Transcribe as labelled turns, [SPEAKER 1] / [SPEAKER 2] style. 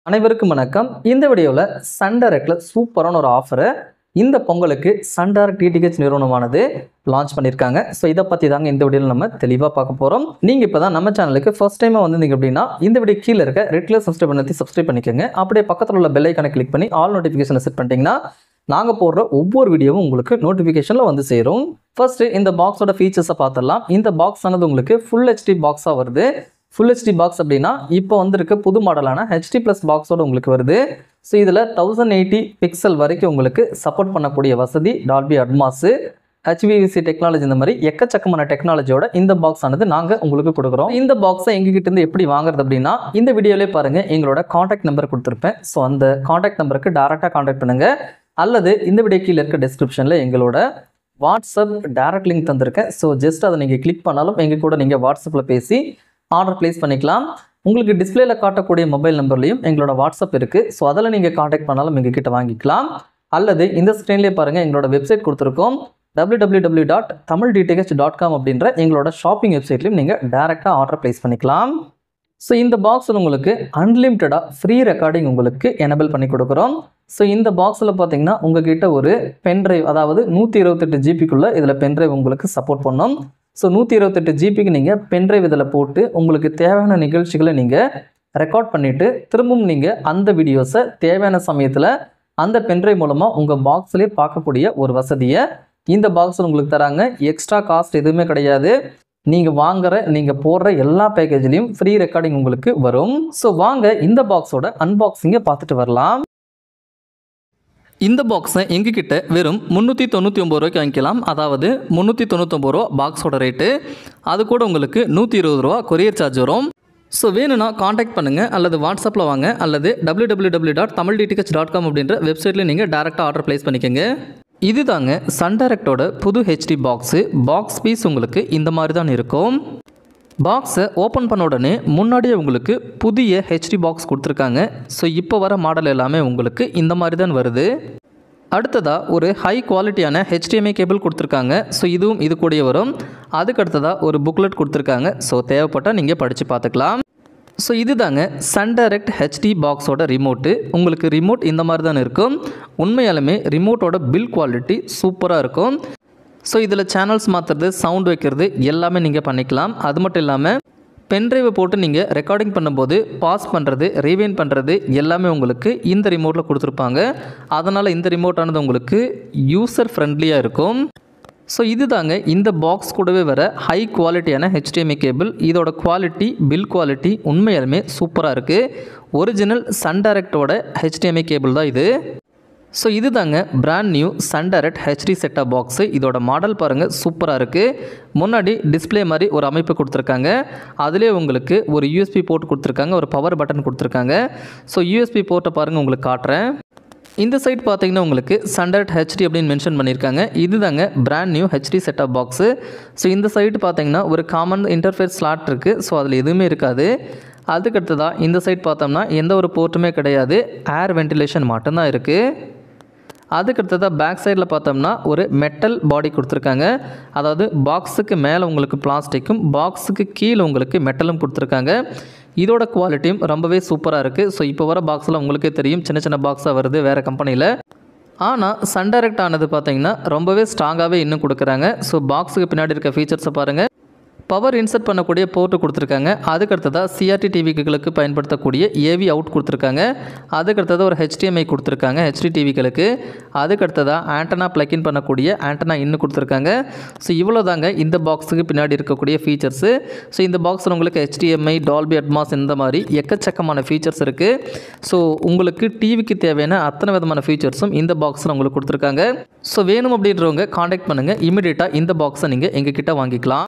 [SPEAKER 1] அனைவருக்கும் வணக்கம். இந்த வீடியோவில் சன் டைரக்ட்ல சூப்பரான ஒரு ஆஃபரை இந்த பொங்கலுக்கு சன் டைரக்ட் டிடிஹெச் நிறுவனமானது லான்ச் பண்ணியிருக்காங்க. ஸோ இதை பற்றி தாங்க இந்த வீடியோவில் நம்ம தெளிவாக பார்க்க போகிறோம். நீங்கள் இப்போ தான் நம்ம சேனலுக்கு ஃபர்ஸ்ட் டைமாக வந்திருந்தீங்க அப்படின்னா இந்த வீடியோ கீழே இருக்க ரெட் கலர் சப்ஸ்கிரைப் பண்ணிக்கோங்க. அப்படியே பக்கத்தில் உள்ள பெல் ஐக்கானை கிளிக் பண்ணி ஆல் நோட்டிஃபிகேஷனை செட் பண்ணிட்டீங்கன்னா நாங்கள் போடுற ஒவ்வொரு வீடியோவும் உங்களுக்கு நோட்டிஃபிகேஷனில் வந்து சேரும். ஃபர்ஸ்ட்டு இந்த பாக்ஸோட ஃபீச்சர்ஸை பார்த்துடலாம். இந்த பாக்ஸ் ஆனது உங்களுக்கு ஃபுல் ஹெச்டி பாக்ஸாக வருது. ஃபுல் ஹெச்டி பாக்ஸ் அப்படின்னா இப்போ வந்திருக்க புது மாடலான ஹெச்டி ப்ளஸ் பாக்ஸோட உங்களுக்கு வருது. ஸோ இதில் 1080 பிக்சல் வரைக்கும் உங்களுக்கு சப்போர்ட் பண்ணக்கூடிய வசதி, டால்பி அட்மாஸு, HVVC டெக்னாலஜி, இந்த மாதிரி எக்கச்சக்கமான டெக்னாலஜியோட இந்த பாக்ஸ் ஆனது நாங்கள் உங்களுக்கு கொடுக்குறோம். இந்த பாக்ஸை எங்ககிட்ட இருந்து எப்படி வாங்குறது அப்படின்னா இந்த வீடியோலே பாருங்கள், எங்களோட காண்டாக்ட் நம்பர் கொடுத்துருப்பேன். ஸோ அந்த காண்டாக்ட் நம்பருக்கு டேரெக்டாக காண்டாக்ட் பண்ணுங்கள், அல்லது இந்த வீடியோ கீழே இருக்க டிஸ்கிரிப்ஷனில் எங்களோட வாட்ஸ்அப் டேரக்ட் லிங்க் தந்திருக்கேன். ஸோ ஜஸ்ட் அதை நீங்கள் கிளிக் பண்ணாலும் எங்கள் கூட நீங்கள் வாட்ஸ்அப்பில் பேசி ஆர்டர் ப்ளேஸ் பண்ணிக்கலாம். உங்களுக்கு டிஸ்பிளேல காட்டக்கூடிய மொபைல் நம்பர்லையும் எங்களோட வாட்ஸ்அப் இருக்குது. ஸோ அதில் நீங்கள் காண்டாக்ட் பண்ணாலும் எங்ககிட்ட வாங்கிக்கலாம். அல்லது இந்த ஸ்க்ரீன்லேயே பாருங்கள், எங்களோட வெப்சைட் கொடுத்துருக்கோம், www.tamildth.com அப்படின்ற எங்களோட ஷாப்பிங் வெப்சைட்லையும் நீங்கள் டேரெக்டாக ஆர்டர் ப்ளேஸ் பண்ணிக்கலாம். ஸோ இந்த பாக்ஸில் உங்களுக்கு அன்லிமிட்டடாக ஃப்ரீ ரெக்கார்டிங் உங்களுக்கு எனேபிள் பண்ணி கொடுக்குறோம். ஸோ இந்த பாக்ஸில் பார்த்தீங்கன்னா உங்ககிட்ட ஒரு பென்ட்ரைவ், அதாவது 128 ஜிபிக்குள்ளே இதில் பென்ட்ரைவ் உங்களுக்கு சப்போர்ட் பண்ணோம். ஸோ 128 ஜிபிக்கு நீங்கள் பென்ட்ரைவ் இதில் போட்டு உங்களுக்கு தேவையான நிகழ்ச்சிகளை நீங்கள் ரெக்கார்ட் பண்ணிவிட்டு திரும்பவும் நீங்கள் அந்த வீடியோஸை தேவையான சமயத்தில் அந்த பென்ட்ரைவ் மூலமாக உங்கள் பாக்ஸ்லேயே பார்க்கக்கூடிய ஒரு வசதியை இந்த பாக்ஸில் உங்களுக்கு தராங்க. எக்ஸ்ட்ரா காஸ்ட் எதுவுமே கிடையாது. நீங்கள் போடுற எல்லா பேக்கேஜ்லையும் ஃப்ரீ ரெக்கார்டிங் உங்களுக்கு வரும். ஸோ வாங்க இந்த பாக்ஸோட அன்பாக்சிங்கை பார்த்துட்டு வரலாம். இந்த பாக்ஸை எங்ககிட்ட வெறும் 399 ரூபாய்க்கு வாங்கிக்கலாம். அதாவது 399 ரூபா பாக்ஸோட ரேட்டு. அது கூட உங்களுக்கு 120 ரூபா கொரியர் சார்ஜ் வரும். ஸோ வேணும்னா காண்டாக்ட் பண்ணுங்கள், அல்லது வாட்ஸ்அப்பில் வாங்க, அல்லது www.tamildth.com அப்படின்ற வெப்சைட்டில் நீங்கள் டேரெக்டாக ஆர்டர் ப்ளேஸ் பண்ணிக்கோங்க. இது தாங்க சன் டைரக்டோட புது ஹெச்டி பாக்ஸு. பாக்ஸ் பீஸ் உங்களுக்கு இந்த மாதிரி தான் இருக்கும். பாக்ஸை ஓப்பன் பண்ண உடனே முன்னாடியே உங்களுக்கு புதிய ஹெச்டி பாக்ஸ் கொடுத்துருக்காங்க. ஸோ இப்போ வர மாடல் எல்லாமே உங்களுக்கு இந்த மாதிரி தான் வருது. அடுத்ததாக ஒரு ஹை குவாலிட்டியான HDMI கேபிள் கொடுத்துருக்காங்க. ஸோ இதுவும் இது கூடயே வரும். அதுக்கு அடுத்ததாக ஒரு புக்லெட் கொடுத்துருக்காங்க. ஸோ தேவைப்பட்டால் நீங்கள் படித்து பார்த்துக்கலாம். ஸோ இது தாங்க சன் டைரக்ட் ஹெச்டி பாக்ஸோட ரிமோட்டு. உங்களுக்கு ரிமோட் இந்த மாதிரி தான் இருக்கும். உண்மையாலுமே ரிமோட்டோட பில் குவாலிட்டி சூப்பராக இருக்கும். ஸோ இதில் சேனல்ஸ் மாற்றுறது, சவுண்ட் வைக்கிறது எல்லாமே நீங்கள் பண்ணிக்கலாம். அது மட்டும் இல்லாமல் பென்ட்ரைவை போட்டு நீங்கள் ரெக்கார்டிங் பண்ணும்போது பாஸ் பண்ணுறது, ரீவைண்ட் பண்ணுறது எல்லாமே உங்களுக்கு இந்த ரிமோட்டில் கொடுத்துருப்பாங்க. அதனால் இந்த ரிமோட்டானது உங்களுக்கு யூசர் ஃப்ரெண்ட்லியாக இருக்கும். ஸோ இது தாங்க இந்த பாக்ஸ் கூடவே வர ஹை குவாலிட்டியான HDMI கேபிள். இதோட குவாலிட்டி, பில் குவாலிட்டி உண்மையாலுமே சூப்பராக இருக்குது. ஒரிஜினல் சன் டைரக்டோட HDMI கேபிள் தான் இது. ஸோ இது தாங்க brand new Sun Direct HD setup box. இதோட மாடல் பாருங்கள், சூப்பராக இருக்குது. முன்னாடி டிஸ்பிளே மாதிரி ஒரு அமைப்பு கொடுத்துருக்காங்க. அதிலே உங்களுக்கு ஒரு USB போர்ட் கொடுத்துருக்காங்க, ஒரு பவர் பட்டன் கொடுத்துருக்காங்க. ஸோ USB போர்ட்டை பாருங்கள், உங்களுக்கு காட்டுறேன். இந்த சைட் பார்த்தீங்கன்னா உங்களுக்கு சன் டைரக்ட் ஹெச்டி அப்படின்னு மென்ஷன் பண்ணியிருக்காங்க. இது தாங்க brand new HD setup box. So இந்த சைட்டு பார்த்தீங்கன்னா ஒரு காமன் இன்டர்ஃபேஸ் ஸ்லாட் இருக்குது. ஸோ அதில் எதுவுமே இருக்காது. அதுக்கடுத்ததாக இந்த சைட் பார்த்தோம்னா எந்த ஒரு போர்ட்டுமே கிடையாது, ஏர் வென்டிலேஷன் மட்டும்தான் இருக்குது. அதுக்கடுத்ததாக பேக் சைடில் பார்த்தோம்னா ஒரு மெட்டல் பாடி கொடுத்துருக்காங்க. அதாவது பாக்ஸுக்கு மேலே உங்களுக்கு பிளாஸ்டிக்கும், பாக்ஸுக்கு கீழே உங்களுக்கு மெட்டலும் கொடுத்துருக்காங்க. இதோட குவாலிட்டியும் ரொம்பவே சூப்பராக இருக்குது. ஸோ இப்போ வர பாக்ஸில் உங்களுக்கே தெரியும், சின்ன சின்ன பாக்ஸாக வருது வேறு கம்பெனியில். ஆனால் சன் டைரக்ட் ஆனது பார்த்தீங்கன்னா ரொம்பவே ஸ்ட்ராங்காகவே இன்னும் கொடுக்குறாங்க. ஸோ பாக்ஸுக்கு பின்னாடி இருக்க ஃபீச்சர்ஸை பாருங்கள். பவர் இன்சர்ட் பண்ணக்கூடிய போர்ட்டு கொடுத்துருக்காங்க. அதுக்கடுத்ததாக CRT டிவிகளுக்கு பயன்படுத்தக்கூடிய AV அவுட் கொடுத்துருக்காங்க. அதுக்கடுத்ததாக ஒரு HDMI கொடுத்துருக்காங்க HD டிவிகளுக்கு. அதுக்கடுத்ததாக ஆண்டனா ப்ளக்இன் பண்ணக்கூடிய ஆண்டனா இன்னும் கொடுத்துருக்காங்க. ஸோ இவ்வளோ தாங்க இந்த பாக்ஸுக்கு பின்னாடி இருக்கக்கூடிய ஃபீச்சர்ஸு. ஸோ இந்த பாக்ஸில் உங்களுக்கு HDMI, டால்பி அட்மாஸ் இந்த மாதிரி எக்கச்சக்கமான ஃபீச்சர்ஸ் இருக்குது. ஸோ உங்களுக்கு டிவிக்கு தேவையான அத்தனை விதமான ஃபீச்சர்ஸும் இந்த பாக்ஸில் உங்களுக்கு கொடுத்துருக்காங்க. ஸோ வேணும் அப்படின்றவங்க காண்டாக்ட் பண்ணுங்கள். இமீடியட்டாக இந்த பாக்ஸை நீங்கள் எங்ககிட்ட வாங்கிக்கலாம்.